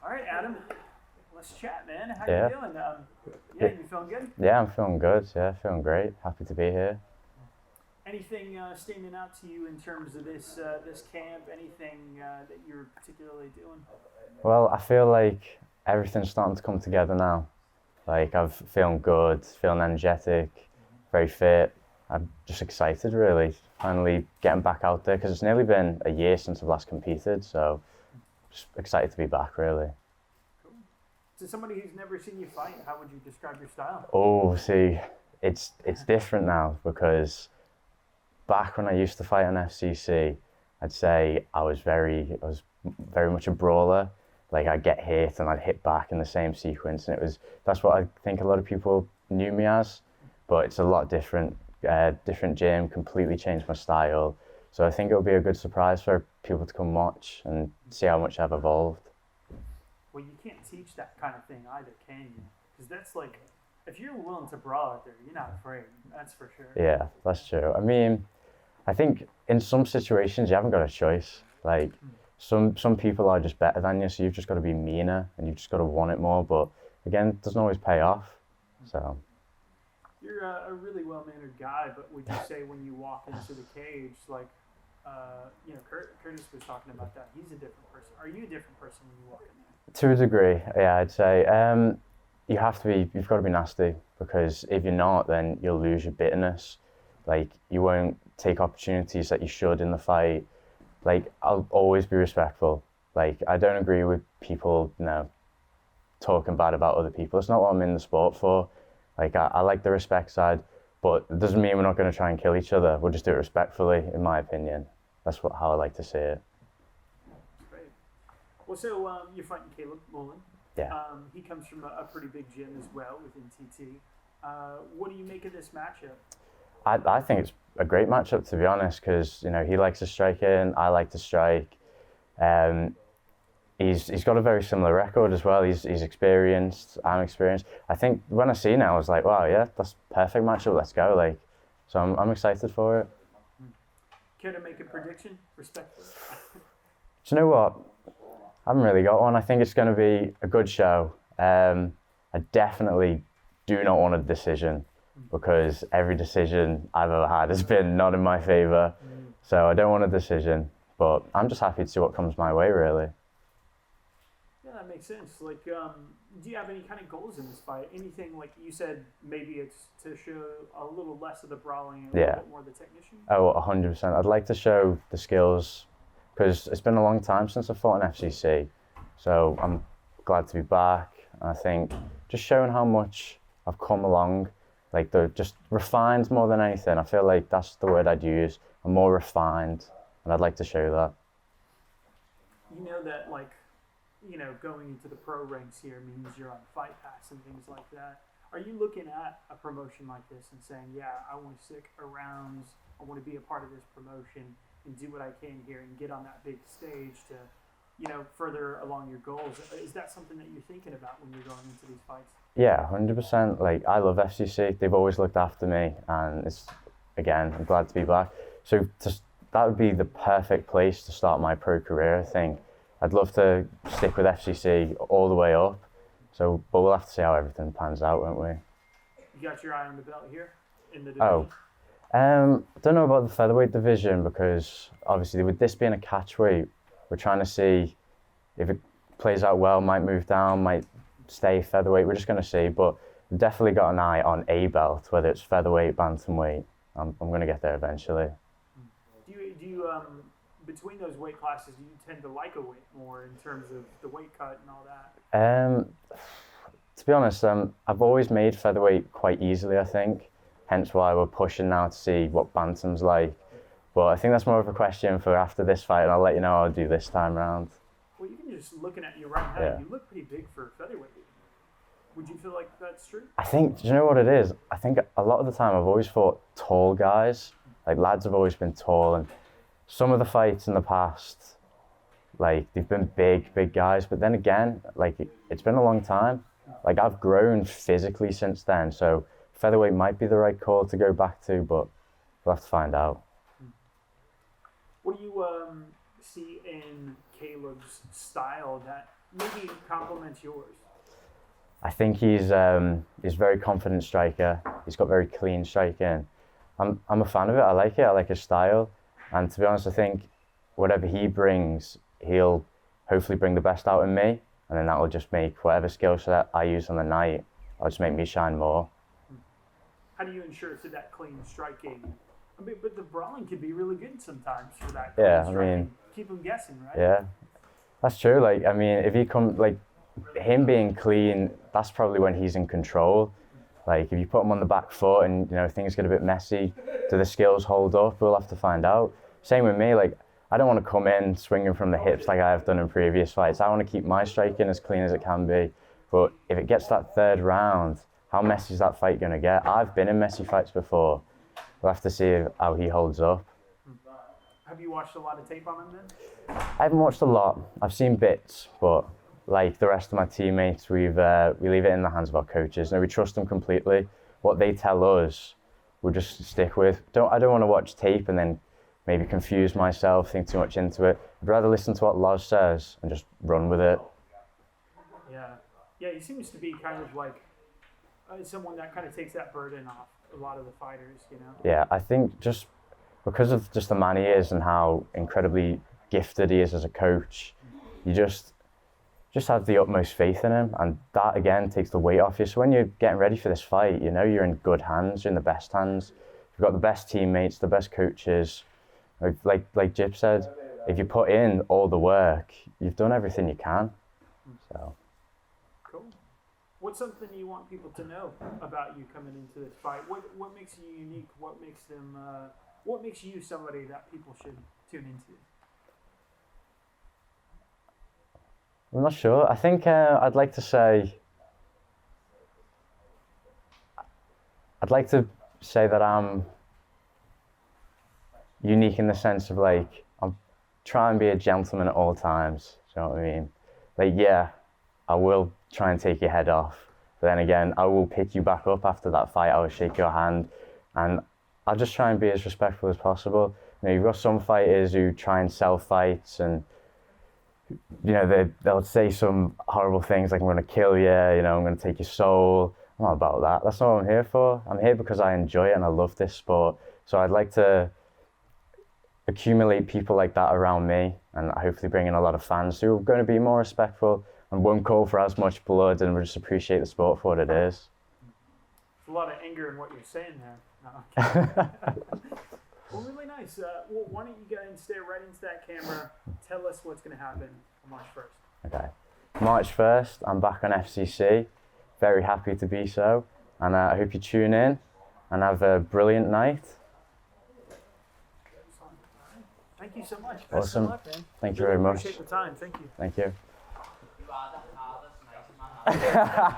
All right, Adam, let's chat, man. How Yeah. you doing? You feeling good? Yeah, I'm feeling good. Yeah, feeling great. Happy to be here. Anything standing out to you in terms of this camp? Anything that you're particularly doing? Well, I feel like everything's starting to come together now. Like I'm feeling good, feeling energetic, very fit. I'm just excited, really. Finally getting back out there because it's nearly been a year since I've last competed. So just excited to be back, really. Cool. To somebody who's never seen you fight, how would you describe your style? Oh, see, it's different now because back when I used to fight on FCC, I'd say I was very much a brawler. Like I'd get hit and I'd hit back in the same sequence, and that's what I think a lot of people knew me as. But it's a lot different, different gym, completely changed my style. So I think it'll be a good surprise for people to come watch and see how much I've evolved. Well, you can't teach that kind of thing either, can you? Because that's like, if you're willing to brawl out there, you're not afraid. That's for sure. Yeah, that's true. I mean, I think in some situations you haven't got a choice. Like some people are just better than you, so you've just got to be meaner and you've just got to want it more. But again, it doesn't always pay off. So you're a really well-mannered guy, but would you say when you walk into the cage, like, Curtis was talking about that, he's a different person. Are you a different person when you walk in there? to a degree, yeah, I'd say you've got to be nasty, because if you're not, then you'll lose your bitterness. Like you won't take opportunities that you should in the fight. Like I'll always be respectful. Like I don't agree with people, talking bad about other people. It's not what I'm in the sport for. Like I like the respect side, but it doesn't mean we're not going to try and kill each other. We'll just do it respectfully, in my opinion. That's how I like to see it. Great. Well, so you're fighting Caleb Mullen. Yeah. He comes from a pretty big gym as well within TT. What do you make of this matchup? I think it's a great matchup, to be honest, because he likes to strike in, I like to strike. He's got a very similar record as well. He's experienced, I'm experienced. I think when I see it, I was like, wow, yeah, that's perfect matchup. Let's go. So I'm excited for it. Care to make a prediction, respectfully? Do you know what? I haven't really got one. I think it's going to be a good show. I definitely do not want a decision, because every decision I've ever had has been not in my favour. So I don't want a decision, but I'm just happy to see what comes my way, really. Yeah, that makes sense. Like, do you have any kind of goals in this fight? Anything, like you said, maybe it's to show a little less of the brawling and a little bit more of the technician? Oh, 100%. I'd like to show the skills, because it's been a long time since I fought in FCC. So I'm glad to be back. I think just showing how much I've come along, like they're just refined more than anything. I feel like that's the word I'd use. I'm more refined, and I'd like to show that. You know that, like, going into the pro ranks here means you're on Fight Pass and things like that. Are you looking at a promotion like this and saying, yeah, I want to stick around, I want to be a part of this promotion and do what I can here and get on that big stage to, further along your goals? Is that something that you're thinking about when you're going into these fights? Yeah, 100%. Like, I love FCC. They've always looked after me, and I'm glad to be back. So that would be the perfect place to start my pro career, I think. I'd love to stick with FCC all the way up. So, but we'll have to see how everything pans out, won't we? You got your eye on the belt here in the division? I don't know about the featherweight division, because obviously with this being a catchweight, we're trying to see if it plays out well, might move down, might stay featherweight. We're just going to see, but we've definitely got an eye on a belt, whether it's featherweight, bantamweight. I'm going to get there eventually. Do you between those weight classes, do you tend to like a weight more in terms of the weight cut and all that? To be honest, I've always made featherweight quite easily, I think. Hence why we're pushing now to see what bantam's like. But I think that's more of a question for after this fight, and I'll let you know how I'll do this time round. Well, you can just looking at you right now, you look pretty big for featherweight. Would you feel like that's true? I think, do you know what it is? I think a lot of the time I've always fought tall guys. Like, lads have always been tall, and some of the fights in the past, like, they've been big guys. But then again, like, it's been a long time. Like, I've grown physically since then, so featherweight might be the right call to go back to, but we'll have to find out. What do you see in Caleb's style that maybe complements yours? I think he's a very confident striker. He's got very clean striking. I'm a fan of it. I like it. I like his style. And to be honest, I think whatever he brings, he'll hopefully bring the best out in me. And then that will just make whatever skill set I use on the night, it'll just make me shine more. How do you ensure to that clean striking? I mean, but the brawling can be really good sometimes for that. Yeah, clean striking. Keep them guessing, right? Yeah, that's true. Like, I mean, if he him being clean, that's probably when he's in control. Like, if you put him on the back foot and, things get a bit messy, do the skills hold up? We'll have to find out. Same with me. Like, I don't want to come in swinging from the hips like I have done in previous fights. I want to keep my striking as clean as it can be. But if it gets that third round, how messy is that fight going to get? I've been in messy fights before. We'll have to see how he holds up. Have you watched a lot of tape on him then? I haven't watched a lot. I've seen bits, but like the rest of my teammates, we leave it in the hands of our coaches. We trust them completely. What they tell us, we'll just stick with. I don't want to watch tape and then maybe confuse myself, think too much into it. I'd rather listen to what Loz says and just run with it. Yeah, he seems to be kind of like someone that kind of takes that burden off a lot of the fighters, Yeah, I think just because of just the man he is and how incredibly gifted he is as a coach, you just have the utmost faith in him, and that again takes the weight off you. So when you're getting ready for this fight, you're in good hands, you're in the best hands. You've got the best teammates, the best coaches. Like Jip said, if you put in all the work, you've done everything you can. So. Cool. What's something you want people to know about you coming into this fight? What makes you unique? What makes them? What makes you somebody that people should tune into? I'm not sure. I think I'd like to say that I'm unique in the sense of like I'm trying to be a gentleman at all times. Do you know what I mean? Like, yeah, I will try and take your head off, but then again, I will pick you back up after that fight. I will shake your hand, and I'll just try and be as respectful as possible. You've got some fighters who try and sell fights, and they'll say some horrible things like, I'm going to kill you, I'm going to take your soul. I'm not about that. That's not what I'm here for. I'm here because I enjoy it and I love this sport. So I'd like to accumulate people like that around me, and hopefully bring in a lot of fans who are going to be more respectful and won't call for as much blood and will just appreciate the sport for what it is. There's a lot of anger in what you're saying there. No, well, really nice. Well, why don't you go and stare right into that camera. Tell us what's going to happen on March 1st. Okay. March 1st, I'm back on FCC. Very happy to be so. And I hope you tune in and have a brilliant night. Thank you so much. Awesome. Best of luck, man. Thank you very much. Appreciate the time. Thank you. Thank you. You are the hardest nice man.